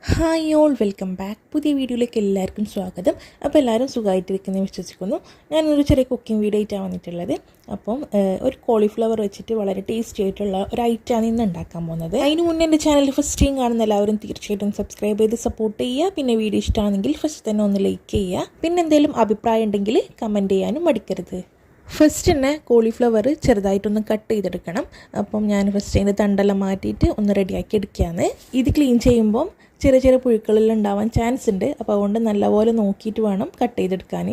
Hi all welcome back. പുതിയ വീഡിയോയിലേക്ക് എല്ലാവർക്കും സ്വാഗതം. അപ്പോൾ എല്ലാവരും സുഖമായിട്ടിരിക്കുന്നത് വിശ്വസിക്കുന്നു. ഞാനൊരു ചെറിയ കുക്കിംഗ് വീഡിയോ ആയിട്ടാണ് വന്നിട്ടുള്ളത്. അപ്പം ഒരു കോളിഫ്ലവർ വെച്ചിട്ട് വളരെ ടേസ്റ്റി ആയിട്ടുള്ള ഒരു ഐറ്റമാണ് ഇന്ന് ഉണ്ടാക്കാൻ പോകുന്നത്. അതിന് മുന്നേ എൻ്റെ ചാനൽ ഫസ്റ്റ് ടൈം കാണുന്ന എല്ലാവരും തീർച്ചയായിട്ടും സബ്സ്ക്രൈബ് ചെയ്ത് സപ്പോർട്ട് ചെയ്യുക. പിന്നെ വീഡിയോ ഇഷ്ടമാണെങ്കിൽ ഫസ്റ്റ് തന്നെ ഒന്ന് ലൈക്ക് ചെയ്യുക. പിന്നെ എന്തെങ്കിലും അഭിപ്രായം ഉണ്ടെങ്കിൽ കമൻറ്റ് ചെയ്യാനും മടിക്കരുത്. ഫസ്റ്റ് തന്നെ കോളിഫ്ലവർ ചെറുതായിട്ടൊന്ന് കട്ട് ചെയ്തെടുക്കണം. അപ്പം ഞാൻ ഫസ്റ്റ് അതിൻ്റെ തണ്ടെല്ലാം മാറ്റിയിട്ട് ഒന്ന് റെഡിയാക്കി എടുക്കുകയാണ്. ഇത് ക്ലീൻ ചെയ്യുമ്പം ചെറിയ ചെറിയ പുഴുക്കളെല്ലാം ഉണ്ടാവാൻ ചാൻസ് ഉണ്ട്. അപ്പോൾ അതുകൊണ്ട് നല്ലപോലെ നോക്കിയിട്ട് വേണം കട്ട് ചെയ്തെടുക്കാൻ.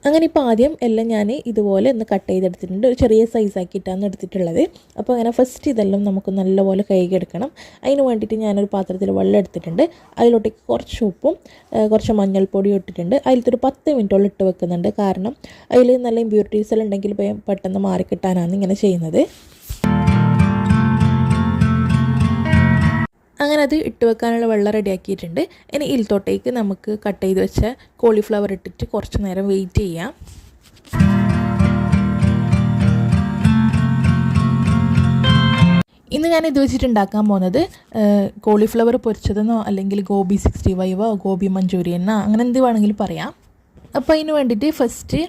അങ്ങനെ ഇപ്പോൾ ആദ്യം എല്ലാം ഞാൻ ഇതുപോലെ ഒന്ന് കട്ട് ചെയ്തെടുത്തിട്ടുണ്ട്. ഒരു ചെറിയ സൈസാക്കിയിട്ടാണ് എടുത്തിട്ടുള്ളത്. അപ്പോൾ അങ്ങനെ ഫസ്റ്റ് ഇതെല്ലാം നമുക്ക് നല്ലപോലെ കഴുകിയെടുക്കണം. അതിന് വേണ്ടിയിട്ട് ഞാനൊരു പാത്രത്തിൽ വെള്ളം എടുത്തിട്ടുണ്ട്. അതിലോട്ടേക്ക് കുറച്ച് ഉപ്പും കുറച്ച് മഞ്ഞൾപ്പൊടിയും ഇട്ടിട്ടുണ്ട്. അതിലത്തൊരു 10 മിനിറ്റോളം ഇട്ട് വെക്കുന്നുണ്ട്. കാരണം അതിൽ നല്ല ഇമ്പ്യൂരിറ്റീസ് എല്ലാം ഉണ്ടെങ്കിൽ പെട്ടെന്ന് മാറിക്കിട്ടാനാണ് ഇങ്ങനെ ചെയ്യുന്നത്. അങ്ങനെ അത് ഇട്ട് വെക്കാനുള്ള വെള്ളം റെഡിയാക്കിയിട്ടുണ്ട്. ഇനി ഇതിലത്തോട്ടേക്ക് നമുക്ക് കട്ട് ചെയ്ത് വെച്ച കോളിഫ്ലവർ ഇട്ടിട്ട് കുറച്ച് നേരം വെയിറ്റ് ചെയ്യാം. ഇന്ന് ഞാൻ ഇത് വെച്ചിട്ട് ഉണ്ടാക്കാൻ പോകുന്നത് കോളിഫ്ലവർ പൊരിച്ചതെന്നോ അല്ലെങ്കിൽ ഗോബി 65 ഗോബി മഞ്ചൂരിയനോ അങ്ങനെ എന്ത് വേണമെങ്കിലും പറയാം. അപ്പോൾ അതിന് വേണ്ടിയിട്ട് ഫസ്റ്റ്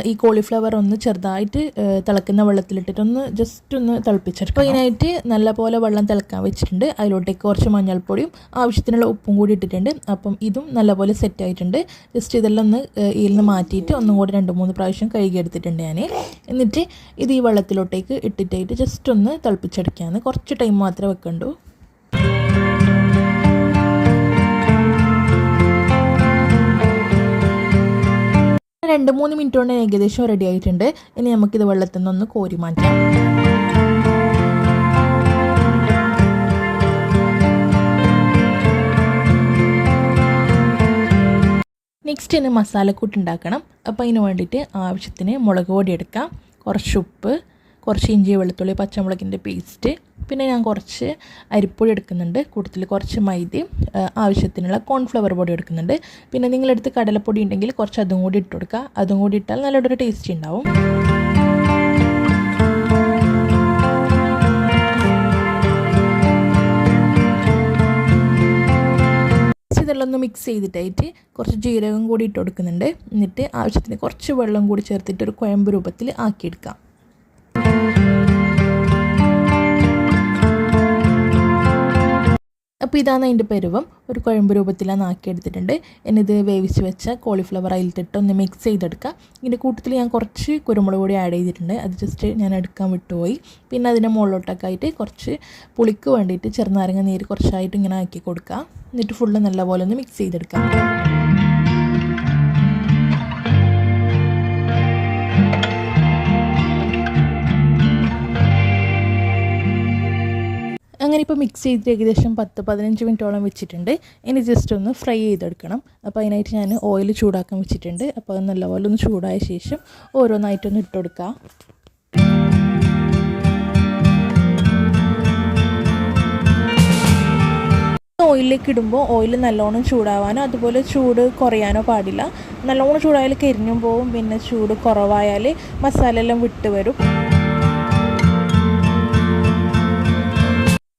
ഈ കോളിഫ്ലവർ ഒന്ന് ചെറുതായിട്ട് തിളക്കുന്ന വെള്ളത്തിലിട്ടിട്ട് ജസ്റ്റ് ഒന്ന് തിളപ്പിച്ചെടുക്കും. അപ്പോൾ ഇതിനായിട്ട് നല്ലപോലെ വെള്ളം തിളക്കാൻ വെച്ചിട്ടുണ്ട്. അതിലോട്ടേക്ക് കുറച്ച് മഞ്ഞൾപ്പൊടിയും ആവശ്യത്തിനുള്ള ഉപ്പും കൂടി ഇട്ടിട്ടുണ്ട്. അപ്പം ഇതും നല്ലപോലെ സെറ്റ് ആയിട്ടുണ്ട്. ജസ്റ്റ് ഇതെല്ലാം ഒന്ന് ഇതിൽ നിന്ന് മാറ്റിയിട്ട് ഒന്നും കൂടി 2-3 പ്രാവശ്യം കഴുകിയെടുത്തിട്ടുണ്ട് ഞാൻ. എന്നിട്ട് ഇത് ഈ വെള്ളത്തിലോട്ടേക്ക് ഇട്ടിട്ടായിട്ട് ജസ്റ്റ് ഒന്ന് തിളപ്പിച്ചെടുക്കുകയാണ്. കുറച്ച് ടൈം മാത്രമേ വെക്കണ്ടൂ. 2-3 മിനിറ്റ് കൊണ്ട് ഏകദേശം റെഡി ആയിട്ടുണ്ട്. ഇനി നമുക്കിത് വെള്ളത്തിൽ നിന്നൊന്ന് കോരി മാറ്റാം. നെക്സ്റ്റ് ഇനി മസാലക്കൂട്ട് ഉണ്ടാക്കണം. അപ്പോൾ അതിന് വേണ്ടിയിട്ട് ആവശ്യത്തിന് മുളക് പൊടി എടുക്കാം, കുറച്ച് ഉപ്പ്, കുറച്ച് ഇഞ്ചി വെളുത്തുള്ളി പച്ചമുളകിൻ്റെ പേസ്റ്റ്, പിന്നെ ഞാൻ കുറച്ച് അരിപ്പൊടി എടുക്കുന്നുണ്ട്. കൂട്ടത്തിൽ കുറച്ച് മൈദയും ആവശ്യത്തിനുള്ള കോൺഫ്ലവർ പൊടി എടുക്കുന്നുണ്ട്. പിന്നെ നിങ്ങളെടുത്ത് കടലപ്പൊടി ഉണ്ടെങ്കിൽ കുറച്ച് അതും കൂടി ഇട്ട് കൊടുക്കുക. അതും കൂടി ഇട്ടാൽ നല്ലൊരു ടേസ്റ്റ് ഉണ്ടാവും. ഇതെല്ലാം ഒന്ന് മിക്സ് ചെയ്തിട്ടായിട്ട് കുറച്ച് ജീരകം കൂടി ഇട്ട് കൊടുക്കുന്നുണ്ട്. എന്നിട്ട് ആവശ്യത്തിന് കുറച്ച് വെള്ളം കൂടി ചേർത്തിട്ട് ഒരു കുഴമ്പ് രൂപത്തിൽ ആക്കിയെടുക്കാം. അപ്പോൾ ഇതാണ് അതിൻ്റെ പരുവം. ഒരു കുഴമ്പ് രൂപത്തിലാണ് ആക്കിയെടുത്തിട്ടുണ്ട്. എന്നിത് വേവിച്ച് വെച്ച കോളിഫ്ലവർ അതിലിട്ടിട്ട് ഒന്ന് മിക്സ് ചെയ്തെടുക്കുക. ഇതിൻ്റെ കൂട്ടത്തിൽ ഞാൻ കുറച്ച് കുരുമുളക് പൊടി ആഡ് ചെയ്തിട്ടുണ്ട്. അത് ജസ്റ്റ് ഞാൻ എടുക്കാൻ വിട്ടുപോയി. പിന്നെ അതിൻ്റെ മുകളിലോട്ടൊക്കെ ആയിട്ട് കുറച്ച് പുളിക്ക് വേണ്ടിയിട്ട് ചെറുനാരങ്ങ നീര് കുറച്ചായിട്ട് ഇങ്ങനെ ആക്കി കൊടുക്കുക. എന്നിട്ട് ഫുള്ള് നല്ലപോലെ ഒന്ന് മിക്സ് ചെയ്തെടുക്കാം. അങ്ങനെ ഇപ്പോൾ മിക്സ് ചെയ്തിട്ട് ഏകദേശം 10-15 മിനിറ്റോളം വെച്ചിട്ടുണ്ട്. ഇനി ജസ്റ്റ് ഒന്ന് ഫ്രൈ ചെയ്തെടുക്കണം. അപ്പോൾ അതിനായിട്ട് ഞാൻ ഓയിൽ ചൂടാക്കാൻ വെച്ചിട്ടുണ്ട്. അപ്പോൾ അത് നല്ലപോലെ ഒന്ന് ചൂടായ ശേഷം ഓരോന്നായിട്ടൊന്ന് ഇട്ട് കൊടുക്കുക. ഓയിലിലേക്ക് ഇടുമ്പോൾ ഓയിൽ നല്ലോണം ചൂടാവാനോ അതുപോലെ ചൂട് കുറയാനോ പാടില്ല. നല്ലോണം ചൂടായാൽ കരിഞ്ഞും പോവും. പിന്നെ ചൂട് കുറവായാൽ മസാല എല്ലാം വിട്ട് വരും.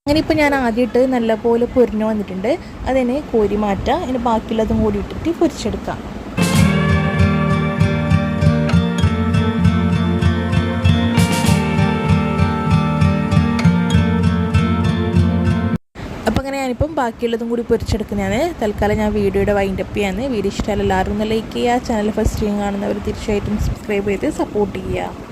അങ്ങനെ ഇപ്പോൾ ഞാൻ ആദ്യമായിട്ട് നല്ലപോലെ പൊരിഞ്ഞു വന്നിട്ടുണ്ട്. അതിനെ കോരി മാറ്റാം. ഇനി ബാക്കിയുള്ളതും കൂടി ഇട്ടിട്ട് പൊരിച്ചെടുക്കാം. അപ്പോൾ അങ്ങനെ ഞാനിപ്പം ബാക്കിയുള്ളതും കൂടി പൊരിച്ചെടുക്കുന്നതാണ്. തൽക്കാലം ഞാൻ വീഡിയോയുടെ വൈൻഡപ്പ് ചെയ്യാന്ന്. വീഡിയോ ഇഷ്ടമായാലും എല്ലാവരും ഒന്ന് ലൈക്ക് ചെയ്യുക. ചാനൽ ഫസ്റ്റ് ടൈം കാണുന്നവർ തീർച്ചയായിട്ടും സബ്സ്ക്രൈബ് ചെയ്ത് സപ്പോർട്ട് ചെയ്യുക.